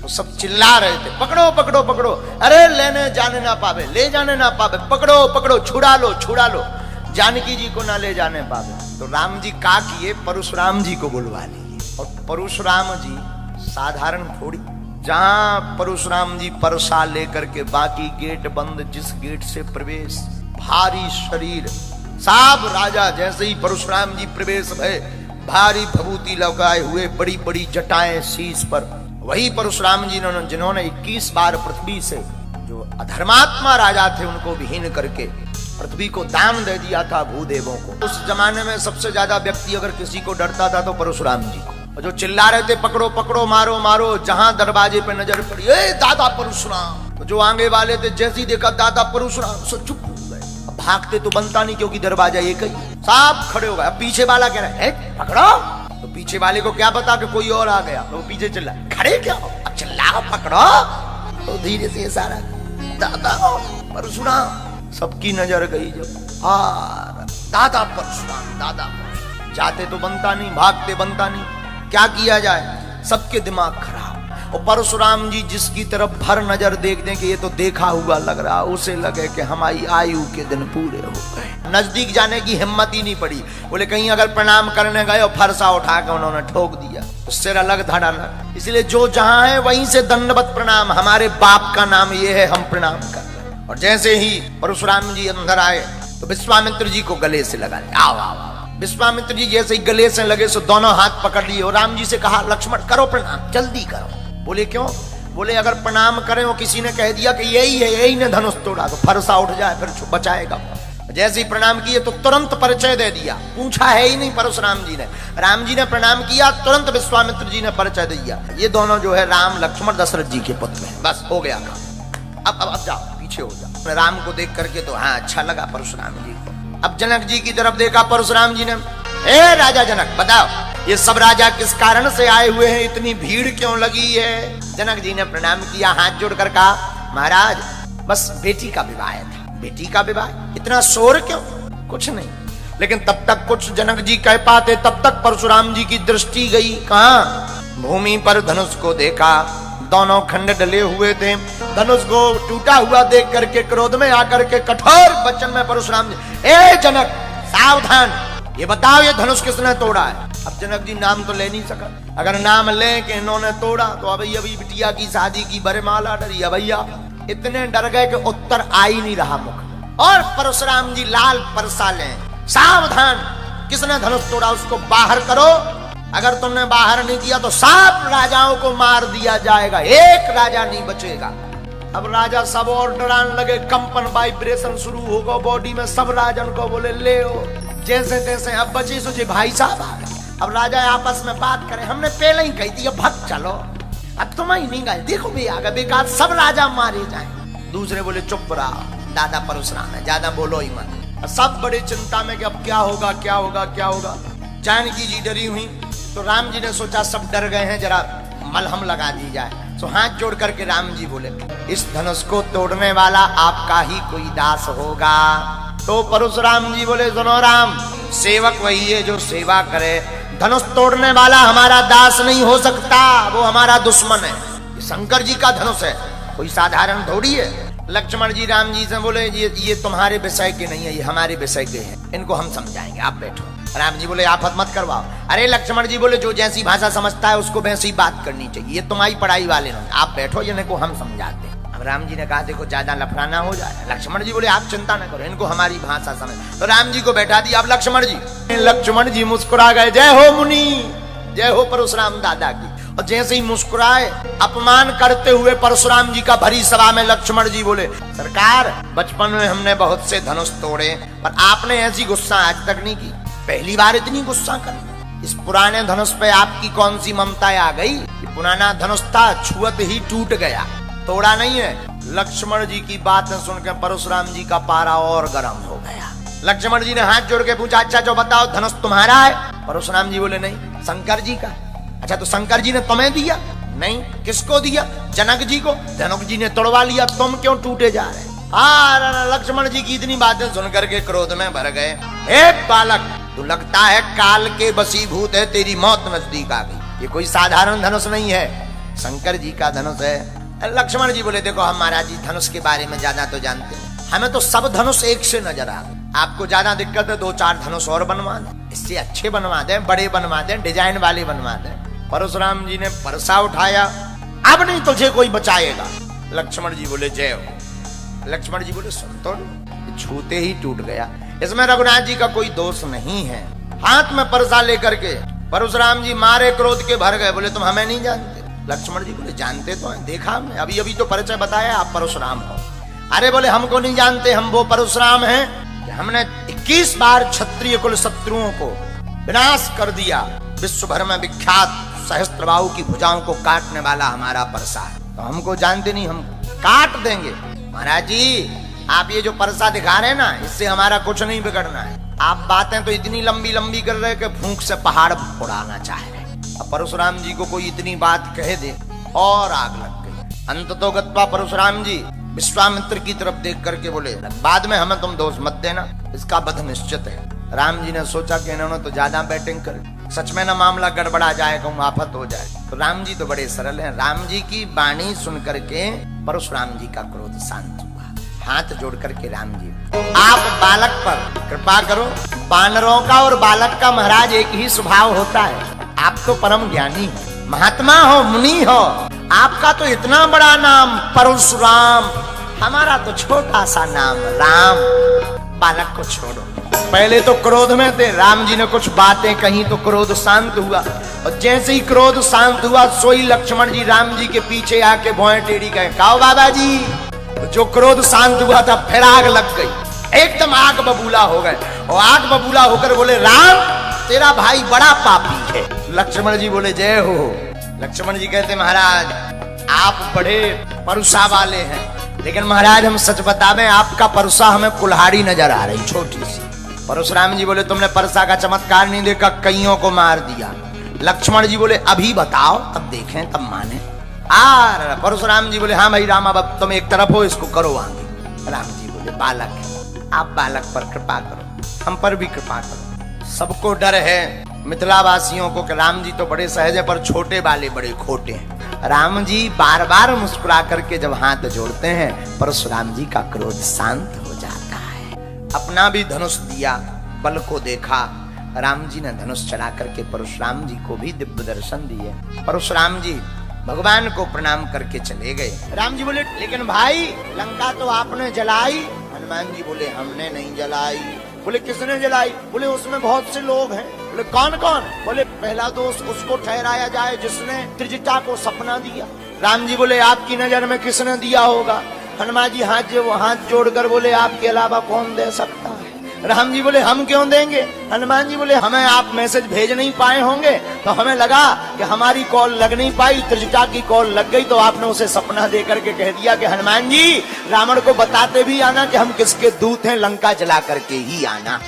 तो सब चिल्ला रहे थे, पकड़ो पकड़ो पकड़ो, अरे लेने जाने ना पावे, ले जाने ना पावे, पकड़ो पकड़ो, छुड़ा लो छुड़ा लो, जानकी जी को ना ले जाने पावे। तो राम जी का किए, परशुराम जी को बुलवा लिए। और परशुराम जी साधारण थोड़ी, जहां परशुराम जी परसा लेकर के बाकी गेट बंद, जिस गेट से प्रवेश, भारी शरीर, साब राजा जैसे ही परशुराम जी प्रवेश भय, भारी भभूति लगाए हुए, बड़ी बड़ी जटाएं शीश पर, वही परशुराम जी जिन्होंने 21 बार पृथ्वी से, जो अधर्मात्मा राजा थे उनको विहीन करके पृथ्वी को दान दे दिया था भूदेवों को। उस जमाने में सबसे ज्यादा व्यक्ति अगर किसी को डरता था तो परशुराम जी को। और जो चिल्ला रहे थे पकड़ो पकड़ो, मारो मारो, जहां दरवाजे पे नजर पड़ी, ए दादा परशुराम, तो जो आगे वाले थे जैसे ही देखा दादा परशुराम, सो चुप हो गए। अब भागते तो बनता नहीं क्योंकि दरवाजा एक ही, साफ खड़े हो गए। अब पीछे वाला कह रहा है पकड़ो, तो पीछे वाले को क्या पता कि कोई और आ गया, तो वो पीछे चिल्ला, खड़े क्या हो, अब चिल्लाओ पकड़ो। तो धीरे से सारा दादा परशुराम, सबकी नजर गई जब, हार दादा परशुराम दादा परशुराम। जाते तो बनता नहीं, भागते बनता नहीं, क्या किया जाए, सबके दिमाग खराब। और परशुराम जी जिसकी तरफ भर नजर देख दें कि ये तो देखा हुआ लग रहा, उसे लगे कि हमारी आयु के दिन पूरे हो गए। नजदीक जाने की हिम्मत ही नहीं पड़ी। बोले कहीं अगर प्रणाम करने गए और फरसा उठा कर उन्होंने ठोक दिया, सिर अलग धड़ अलग। इसलिए जो जहां है वहीं से दंडवत प्रणाम, हमारे बाप का नाम ये है, हम प्रणाम कर रहे हैं। और जैसे ही परशुराम जी अंदर आए तो विश्वामित्र जी को गले से लगा लिया, आओ आओ। विश्वामित्र जी जैसे ही गले से लगे सो दोनों हाथ पकड़ लिए और राम जी से कहा लक्ष्मण करो प्रणाम, जल्दी करो। बोले क्यों? बोले अगर प्रणाम करें और किसी ने कह दिया कि यही है, यही ने धनुष तोड़ा, तो फरसा उठ जाए फिर बचाएगा। जैसे ही प्रणाम किए तो तुरंत परिचय दे दिया, पूछा है ही नहीं परशुराम जी ने। राम जी ने प्रणाम किया, तुरंत विश्वामित्र जी ने परिचय दिया, ये दोनों जो है राम लक्ष्मण दशरथ जी के पुत्र हैं। बस हो गया काम, अब जाओ पीछे हो जाओ। राम को देख करके तो हाँ अच्छा लगा परशुराम जी को। अब जनक जी की तरफ देखा परशुराम जी ने, ए राजा जनक बताओ ये सब राजा किस कारण से आए हुए हैं, इतनी भीड़ क्यों लगी है? जनक जी ने प्रणाम किया, हाथ जोड़कर कहा महाराज बस बेटी का विवाह था। बेटी का विवाह, इतना शोर क्यों? कुछ नहीं। लेकिन तब तक कुछ जनक जी कह पाते, तब तक परशुराम जी की दृष्टि गई कहां? भूमि पर धनुष को देखा, दोनों खंड डले हुए थे। धनुष को टूटा हुआ देख करके क्रोध में आकर के कठोर वचन में परशुराम जी, ए जनक सावधान, ये बताओ ये धनुष किसने तोड़ा है? अब जनक जी नाम तो ले नहीं सका, अगर नाम ले कि इन्होंने तोड़ा तो अभी बिटिया की शादी की बरमाला डरी। भैया इतने डर गए कि उत्तर आ ही नहीं रहा मुख। और परशुराम जी लाल परसा ले, सावधान, किसने धनुष तोड़ा उसको बाहर करो, अगर तुमने बाहर नहीं किया तो सब राजाओं को मार दिया जाएगा, एक राजा नहीं बचेगा। अब राजा सब और डराने लगे, कंपन वाइब्रेशन शुरू होगा बॉडी में, सब राजन को बोले ले हो जैसे तैसे। अब बची सोचे भाई साहब आ गए। अब राजा आपस में बात करें, हमने पहले ही कही थी भग चलो, अब तुम ही नहीं गए, देखो भी आ गए, बेकार सब राजा मारे जाए। दूसरे बोले चुप रहा, दादा परशुराम है, ज्यादा बोलो ही मत। सब बड़ी चिंता में कि अब क्या होगा क्या होगा क्या होगा। जानकी जी डरी हुई, तो राम जी ने सोचा सब डर गए हैं, जरा मलहम लगा दी जाए। तो हाथ जोड़ करके राम जी बोले इस धनुष को तोड़ने वाला आपका ही कोई दास होगा। तो परशुराम जी बोले सुनो राम, सेवक वही है जो सेवा करे, धनुष तोड़ने वाला हमारा दास नहीं हो सकता, वो हमारा दुश्मन है। ये शंकर जी का धनुष है, कोई साधारण थोड़ी है। लक्ष्मण जी राम जी से बोले ये तुम्हारे विषय के नहीं है, ये हमारे विषय के हैं, इनको हम समझाएंगे, आप बैठो। राम जी बोले आफत मत करवाओ। अरे लक्ष्मण जी बोले जो जैसी भाषा समझता है उसको वैसी बात करनी चाहिए, ये तुम्हारी पढ़ाई वाले नहीं, आप बैठो, इनको हम समझाते हैं। अब राम जी ने कहा देखो ज्यादा लफड़ाना हो जाए। लक्ष्मण जी बोले आप चिंता न करो, इनको हमारी भाषा समझ। तो राम जी को बैठा दिया। अब लक्ष्मण जी मुस्कुरा गए, जय हो मुनि, जय हो परशुराम दादा की। और जैसे ही मुस्कुराए, अपमान करते हुए परशुराम जी का भरी सभा में लक्ष्मण जी बोले सरकार बचपन में हमने बहुत से धनुष तोड़े, पर आपने ऐसी गुस्सा आज तक नहीं की, पहली बार इतनी गुस्सा कर। इस पुराने धनुष पे आपकी कौन सी ममता आ गई? ये पुराना धनुष था, छुअत ही टूट गया, तोड़ा नहीं है। लक्ष्मण जी की बातें सुनकर परशुराम जी का पारा और गर्म हो गया। लक्ष्मण जी ने हाथ जोड़ के पूछा अच्छा जो बताओ धनुष तुम्हारा है? परशुराम जी बोले नहीं, शंकर जी का। अच्छा तो शंकर जी ने तुम्हें दिया? नहीं। किसको दिया? जनक जी को। जनक जी ने तोड़वा लिया, तुम क्यों टूटे जा रहे? लक्ष्मण जी की इतनी बातें सुनकर के क्रोध में भर गए। हे बालक, तू लगता है काल के वशीभूत है, तेरी मौत नजदीक आ गई। ये कोई साधारण धनुष नहीं है, शंकर जी का धनुष है। लक्ष्मण जी बोले देखो हम महाराज जी धनुष के बारे में ज्यादा तो जानते हैं, हमें तो सब धनुष एक से नजर आ गए। आपको ज्यादा दिक्कत है 2-4 धनुष और बनवा दें, इससे अच्छे बनवा दें, बड़े बनवा दें, डिजाइन वाले बनवा दें। परशुराम जी ने परसा उठाया, अब नहीं तुझे कोई बचाएगा। लक्ष्मण जी बोले जय हो। लक्ष्मण जी बोले सुन तो छूते ही टूट गया, इसमें रघुनाथ जी का कोई दोष नहीं है। हाथ में परसा लेकर के परशुराम जी मारे क्रोध के भर गए, बोले तुम हमें नहीं जानते। लक्ष्मण जी बोले जानते तो हैं, देखा हमने, अभी अभी तो परिचय बताया आप परशुराम हो। अरे बोले हमको नहीं जानते, हम वो परशुराम हैं कि हमने 21 बार क्षत्रिय कुल शत्रुओं को विनाश कर दिया। विश्व भर में विख्यात सहस्त्रबाहु की भुजाओं को काटने वाला हमारा परसा है, तो हमको जानते नहीं, हम काट देंगे। महाराज जी आप ये जो परसा दिखा रहे हैं ना, इससे हमारा कुछ नहीं बिगड़ना है। आप बातें तो इतनी लंबी लंबी कर रहे कि भूख से पहाड़ उड़ाना चाह रहे। अब परशुराम जी को कोई इतनी बात कह दे और आग लग गई। अंततो गत्वा परशुराम जी विश्वामित्र की तरफ देख करके बोले बाद में हमें तुम दोष मत देना, इसका वध निश्चित है। राम जी ने सोचा कि इन्होंने तो ज्यादा बैटिंग कर, सच में ना मामला गड़बड़ा जाए, कहूँ आफत हो जाए। तो राम जी तो बड़े सरल हैं, राम जी की वाणी सुन करके परशुराम जी का क्रोध शांत हुआ। हाथ जोड़ करके राम जी आप बालक पर कृपा करो। बानरों का और बालक का महाराज एक ही स्वभाव होता है। आप तो परम ज्ञानी हो, महात्मा हो, मुनि हो, आपका तो इतना बड़ा नाम परशुराम, हमारा तो छोटा सा नाम राम। बालक को छोड़ो, पहले तो क्रोध में थे, राम जी ने कुछ बातें कही तो क्रोध शांत हुआ, और जैसे ही क्रोध शांत हुआ सोई लक्ष्मण जी राम जी के पीछे आके भौएं टेढ़ी कहे काओ बाबा जी। जो क्रोध शांत हुआ था फिर आग लग गई, एकदम आग बबूला हो गए, और आग बबूला होकर बोले राम तेरा भाई बड़ा पापी है। लक्ष्मण जी बोले जय हो। लक्ष्मण जी कहते महाराज आप बड़े परुषा वाले हैं, लेकिन महाराज हम सच बतावें आपका परुषा हमें कुल्हाड़ी नजर आ रही छोटी सी। परशुराम जी बोले तुमने परसा का चमत्कार नहीं देखा, कईयों को मार दिया। लक्ष्मण जी बोले अभी बताओ तब देखें तब माने। परशुराम जी बोले हाँ भाई राम अब तुम एक तरफ हो, इसको करो आगे। राम जी बोले बालक है, आप बालक पर कृपा करो, हम पर भी कृपा करो। सबको डर है मिथिला वासियों को कि राम जी तो बड़े सहज है पर छोटे वाले बड़े खोटे हैं। राम जी बार बार मुस्कुरा करके जब हाथ जोड़ते हैं परशुराम जी का क्रोध शांत हो जाता है। अपना भी धनुष दिया, बल को देखा, राम जी ने धनुष चढ़ा करके परशुराम जी को भी दिव्य दर्शन दिए। परशुराम जी भगवान को प्रणाम करके चले गए। राम जी बोले लेकिन भाई लंका तो आपने जलाई। हनुमान जी बोले हमने नहीं जलाई। बोले किसने जलाई? बोले उसमें बहुत से लोग हैं। बोले कौन कौन? बोले पहला दोष उसको ठहराया जाए जिसने त्रिजटा को सपना दिया। राम जी बोले आपकी नजर में किसने दिया होगा? हनुमान जी हाथ जोड़कर बोले आपके अलावा कौन दे सकता है? राम जी बोले हम क्यों देंगे? हनुमान जी बोले हमें आप मैसेज भेज नहीं पाए होंगे तो हमें लगा कि हमारी कॉल लग नहीं पाई, त्रिजटा की कॉल लग गई तो आपने उसे सपना दे करके कह दिया कि हनुमान जी रावण को बताते भी आना कि हम किसके दूत हैं, लंका जला करके ही आना।